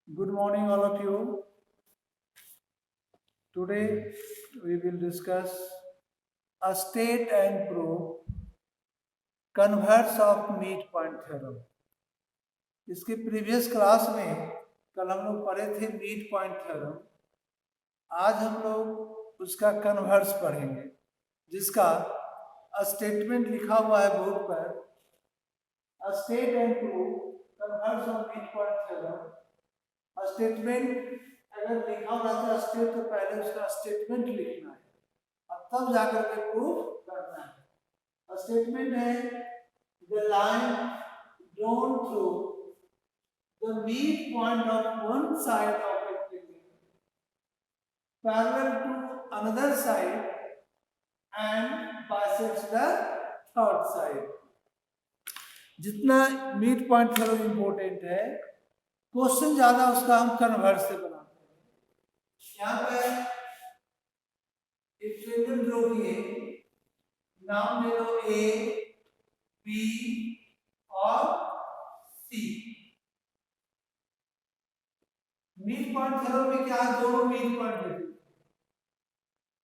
Good morning, all of you. Today we will discuss a state and proof converse of midpoint theorem. इसके previous class में कल हम लोग पढ़े थे मीड पॉइंट थ्योरम। आज हम लोग उसका कन्वर्स पढ़ेंगे, जिसका स्टेटमेंट लिखा हुआ है बोर्ड पर। A state and proof converse of mid point theorem. Statement अगर लिखा हुआ रहता स्टेट तो पहले उसका स्टेटमेंट लिखना है और तब जाकर के प्रूफ करना है। स्टेटमेंट है the line drawn through the mid point of one side of a triangle parallel to another side and bisects the third side. जितना मीड पॉइंट थ्योरम इंपॉर्टेंट है, क्वेश्चन ज्यादा उसका हम कन्वर्स से बनाते हैं। यहाँ पर एक ट्रिंगल ड्रॉ किए, नाम ले लो ए, बी और सी। मीड पॉइंट थ्योरम में क्या है, दोनों मीड पॉइंट देते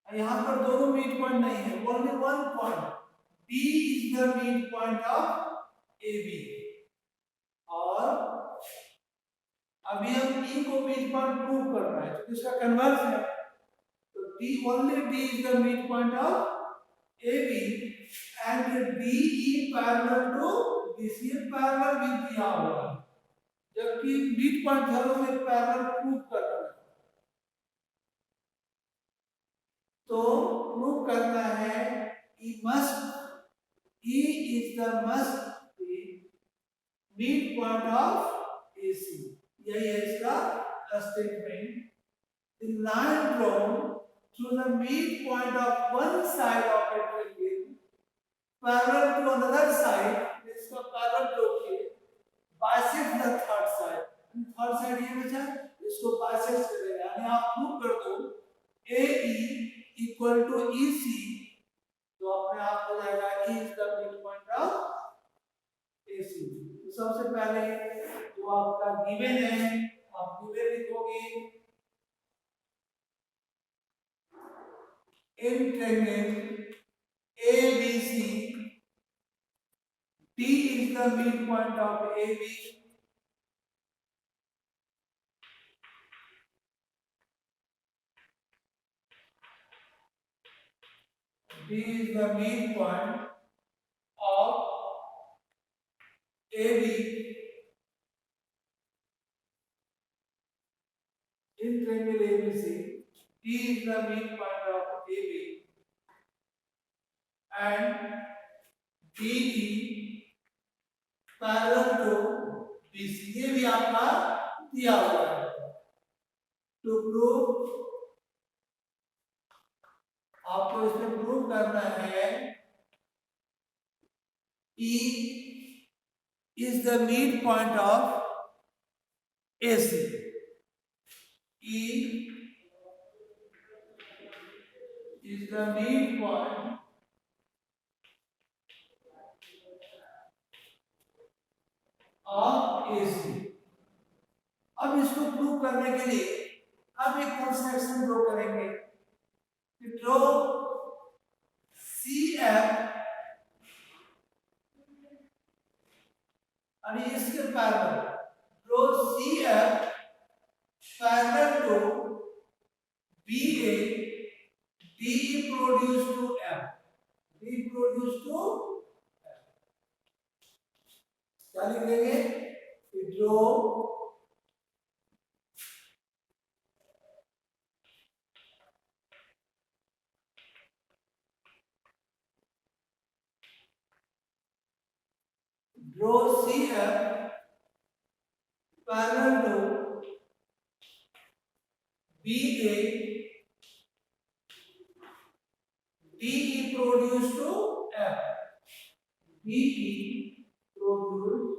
हैं। यहाँ पर दोनों मीड पॉइंट नहीं है, only one point. D is the mid point of A B. और अभी हम ई को मीड पॉइंट प्रूव करना है, क्योंकि इसका कन्वर्स है। तो D only D is the mid point of AB and DE parallel to BC parallel with दिया हुआ है, जबकि मीड पॉइंट थ्योरम में पैरेलल प्रूव करना है। तो प्रूव करना है E is the must be mid point of AC। यही है इसका statement. The line drawn through the midpoint of one side of a triangle parallel to another side, इसका parallel ड्रॉ किए, bisect the third side। Third side ये बचा, इसको bisect करेगा, यानी आप प्रूव कर दो AE equal to EC, तो अपने आप हो जाएगा E is the midpoint of AC। तो सबसे पहले जो आपका गिवन है, आप गिवन लिखोगे in triangle ABC, D is the midpoint of AB, D is the midpoint of AB in triangle ABC. D is the midpoint of AB and DE parallel to BC। ये भी आपका दिया हुआ है। To prove आपको इसमें prove करना है E is the midpoint of AC। E is the midpoint of AC। अब इसको प्रूव करने के लिए हम एक कंस्ट्रक्शन ड्रॉ करेंगे। ड्रॉ CF और इसके parallel draw CF parallel to BA, DE produce to F, D produce to F। क्या लिखेंगे? Draw CF parallel to BA, DE produce to F, DE produce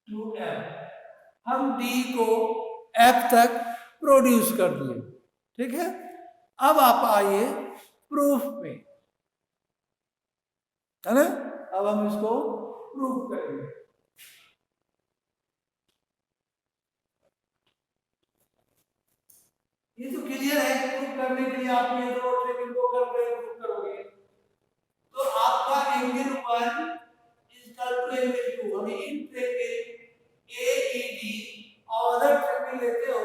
to F। हम D को F तक produce कर दिए, ठीक है। अब आप आइए प्रूफ में, है ना। अब हम इसको प्रूव करेंगे। ये तो क्लियर है, प्रूव करने के लिए आप ये दो ट्रेंगल को कर रहे प्रूव करोगे। तो आपका angle 1 is equal to angle 2, और इन ट्रेंगल AED और अदर ट्रेंगल लेते हो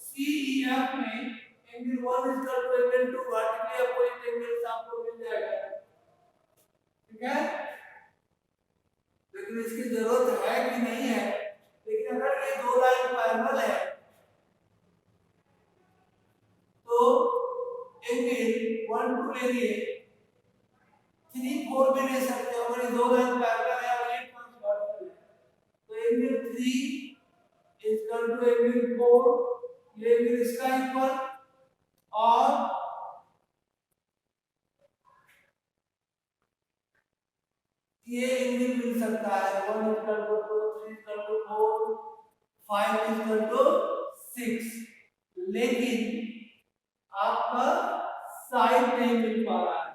CEF में angle 1 is equal to angle 2 vertically opposite angles आपको मिल जाएगा। ठीक है, लेकिन इसकी जरूरत है कि नहीं है? लेकिन अगर ये दो लाइन पैरेलल है तो एंगल 1 2 ले लिए, 3 4 भी ले सकते हो। अगर ये दो लाइन पैरेलल है और ये पॉइंट वर्टिकल है तो angle 3 is equal to angle 4, ये एंगल इसका इक्वल, और ये एंगल मिल सकता है 1 is equal to 2, 3 is equal to 4, 5 is equal to 6, लेकिन आपका साइड नहीं मिल पा रहा है।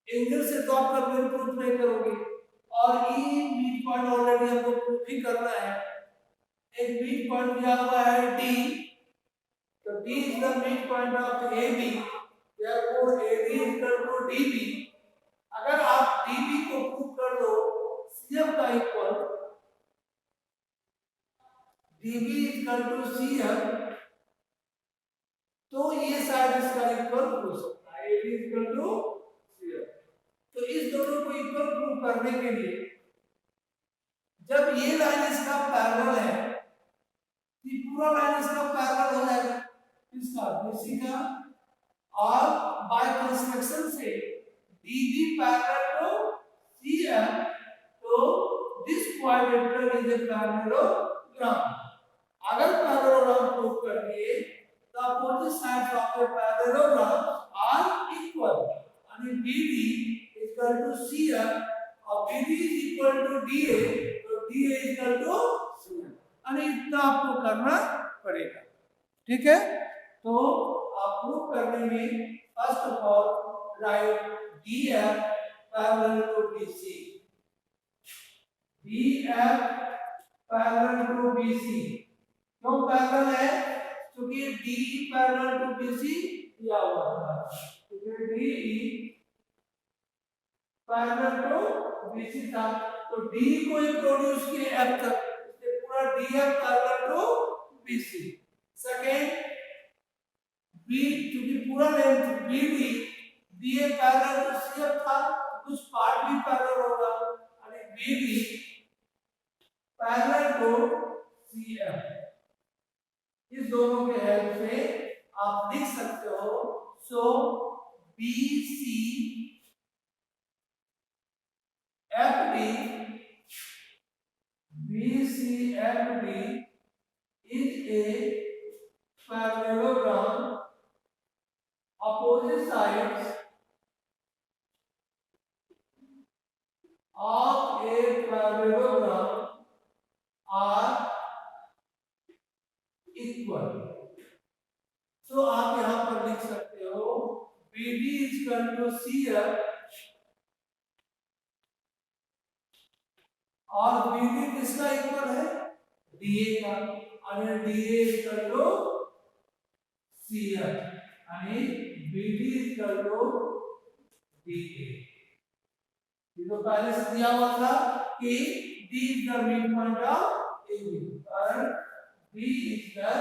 एंगल से तो आप कभी प्रूफ नहीं करोगे, और ई मिड पॉइंट ऑलरेडी हमको प्रूफ ही करना है। एक मिड पॉइंट दिया हुआ है डी, तो D is the mid point of AB, therefore AD is equal to DB। अगर आप DB को प्रूफ कर दो CF का equal, DB is equal to CF, तो ये साइड इसका इक्वल हो सकता है, AB is equal to CF। तो इस दोनों को इक्वल प्रूव करने के लिए जब ये लाइन इसका पैरेलल है, ये पूरा लाइन इसका पैरेलल हो जाएगा इसका BC का, और बाय कंस्ट्रक्शन से DB पैरेलल टू CF, तो दिस क्वाड्रेटर इज ए पैरेललोग्राम। अगर पैरेललोग्राम प्रूव कर दिए the opposite sides of a parallelogram are equal, and BD is equal to CF, और BD is equal to DA, तो DA is equal to CF, और इतना आपको करना पड़ेगा। ठीक है, तो आप प्रूव करने में first of all right DF parallel to BC, DF parallel to BC। क्यों पैरेलल है? क्योंकि DE पैरेलल टू BC दिया हुआ है, क्योंकि DE पैरेलल टू BC था, तो DE को ही प्रोड्यूस किए F तक, इसलिए पूरा DF parallel to BC। Second, B क्योंकि पूरा length BD DA parallel to CF था, कुछ पार्ट भी पैरेलल होगा, और BD पैरेलल टू CF। इस दोनों के हेल्प से आप लिख सकते हो, सो BC FD is a parallelogram, opposite sides of a parallelogram are equal। तो आप यहां पर लिख सकते हो BD is equal to CF, और BD किसका इक्वल है? DA का, और DA is equal to CF, यानी BD is equal to DA। ये तो पहले से दिया हुआ था कि D is the midpoint of AB, और D is the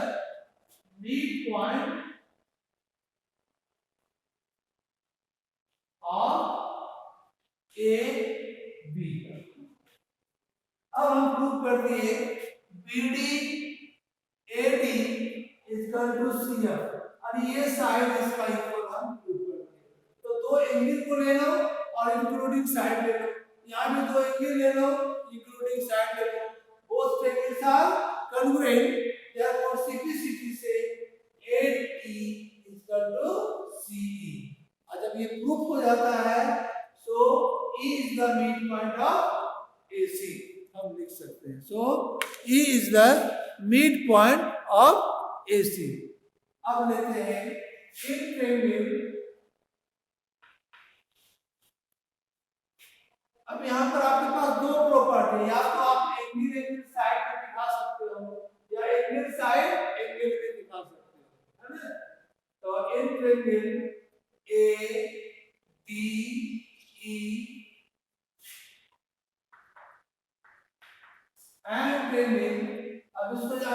midpoint of AB। अब हम प्रूव कर दिए BD AD is equal to CF, और ये साइड इसका इक्वल हम प्रूव कर दिए। तो दो एंगल को ले लो और इंक्लूडिंग साइड ले लो, यहाँ भी दो एंगल ले लो इंक्लूडिंग साइड ले लो, both angles are congruent, therefore simplicity से 8E is equal to CE। और जब ये प्रूफ हो जाता है so E is the midpoint of AC, हम लिख सकते हैं, so E is the midpoint of AC। अब लेते हैं इन ट्रेंगल अब यहाँ पर आपके पास दो प्रॉपर्टी है, या तो आप एंगल साइड में दिखा सकते हो या एंगल साइड एंगल में दिखा सकते हो, है ना। तो in triangle A D E and triangle, अब इसको जब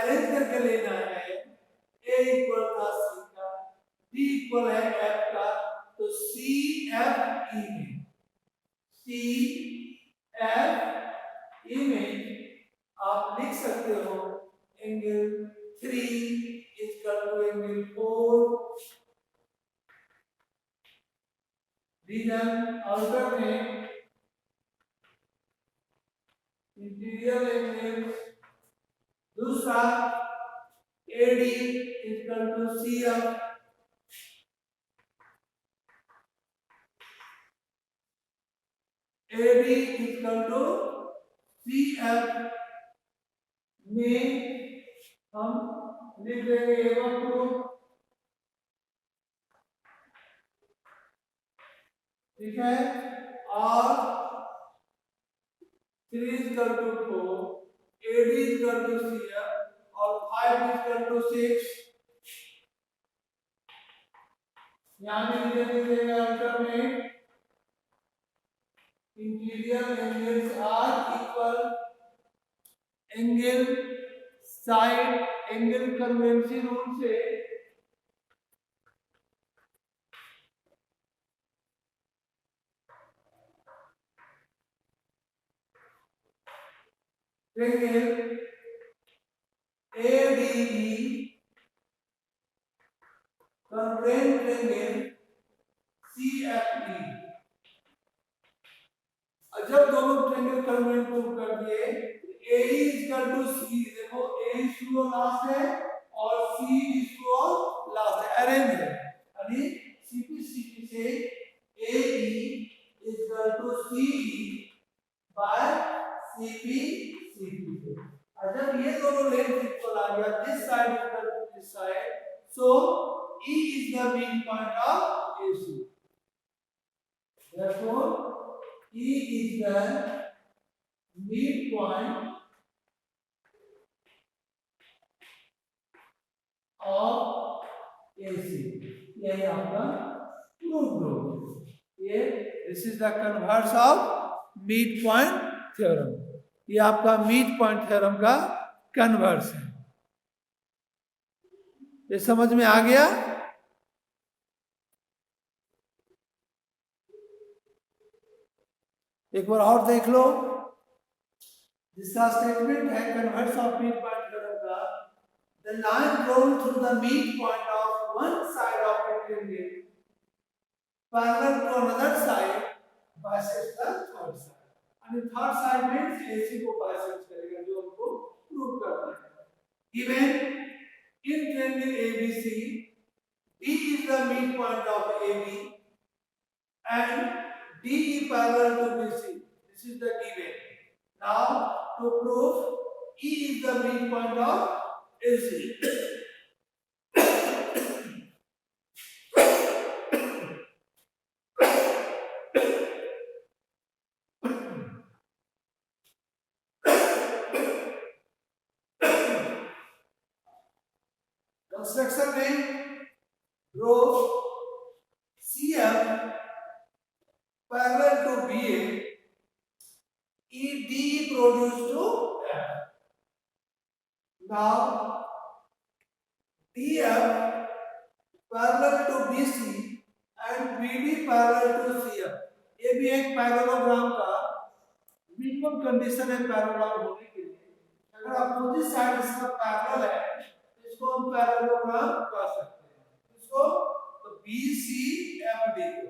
अरेंज करके लेना है, ए इक्वल था सी का, डी इक्वल है एफ का, तो सी एफ ई में सी एफ ई में आप लिख सकते हो angle 3 equal to angle 4, reason outer में इंटीरियर एंगल, दूसरा AD equal to C F, AB equal to CF में हम लिख लेंगे एवं प्रूफ, ठीक है। और 3 equal to 4, AD equal to CF और 5 इक्वल टू 6, यहाँ भी लिख देंगे आंसर में interior angles are equal angle side angle convention rule से triangle ADE congruent triangle CFE, जब दोनों ट्रायंगल कन्वेंट प्रूव कर दिए, AE इक्वल टू C, देखो A इसको लास्ट है और C इसको लास्ट है, अरेंज है, यानी CP से AE equal to CE by CP से। और जब ये दोनों लेंथ इक्वल आ गया, this side equal to this side, so E is the midpoint of AC. Therefore, E is the midpoint of AC. यही आपका प्रूफ हो। ये this is the converse of mid point theorem, ये आपका mid point theorem का converse है। ये समझ में आ गया। एक बार और देख लो, जिसका स्टेटमेंट है converse of mid point theorem का, the line drawn through the mid point of one side of a triangle parallel to another side bisects the third side, and third side means AC को bisect करेगा, जो हमको prove करना है। Given in triangle ABC, D is the midpoint of AB and DE parallel to BC. This is the given. Now to prove E is the midpoint of AC. Construction में रो CF parallel to BA, ED produced to F. Now DF parallel to BC and BD parallel to CF. ये भी एक parallelogram का minimum condition है parallel होने के लिए। अगर अपोजिट साइड इसका पैरेलल है, इसको हम पैरेललोग्राम कह सकते हैं। इसको तो BCFD को,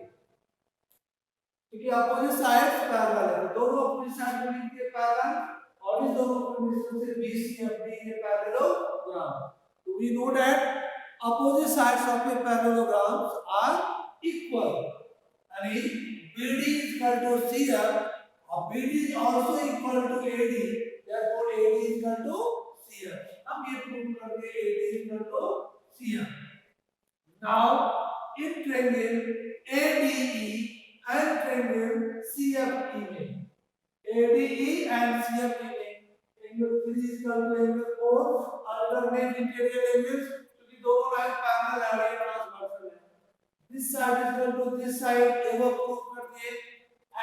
क्योंकि अपोजिट साइड्स पैरेलल है, तो दोनों अपोजिट साइड में लिख दिए पैरेलल, और इस दोनों कंडीशन से BCFD ये पैरेललोग्राम। तो we know that opposite sides of a parallelogram are equal, यानी BD is equal to CF और BD is also equal to AD, therefore AD is equal to CF. हम ये प्रूव कर दिए AD is equal to CF. Now in triangle ADE and triangle CFE में ADE and CFE में angle 3 is equal to angle 4 alternate interior angles क्योंकि दोनों line parallel है और ये ट्रांसवर्सल है. This side is equal to this side एवं prove कर दिए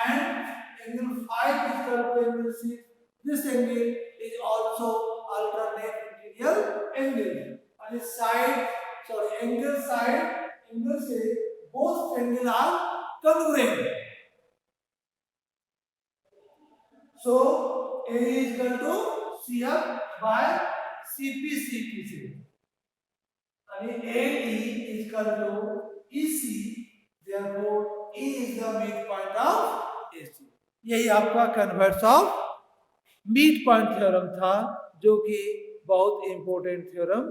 and angle 5 is equal to angle 6. This angle is also alternate interior angle. On this side, sorry, angle side, angle से both angle are congruent. So A is equal to CF by CP से. And AE is equal to EC. Therefore, E is the midpoint of AC. यही आपका converse of mid point theorem था जो कि बहुत important theorem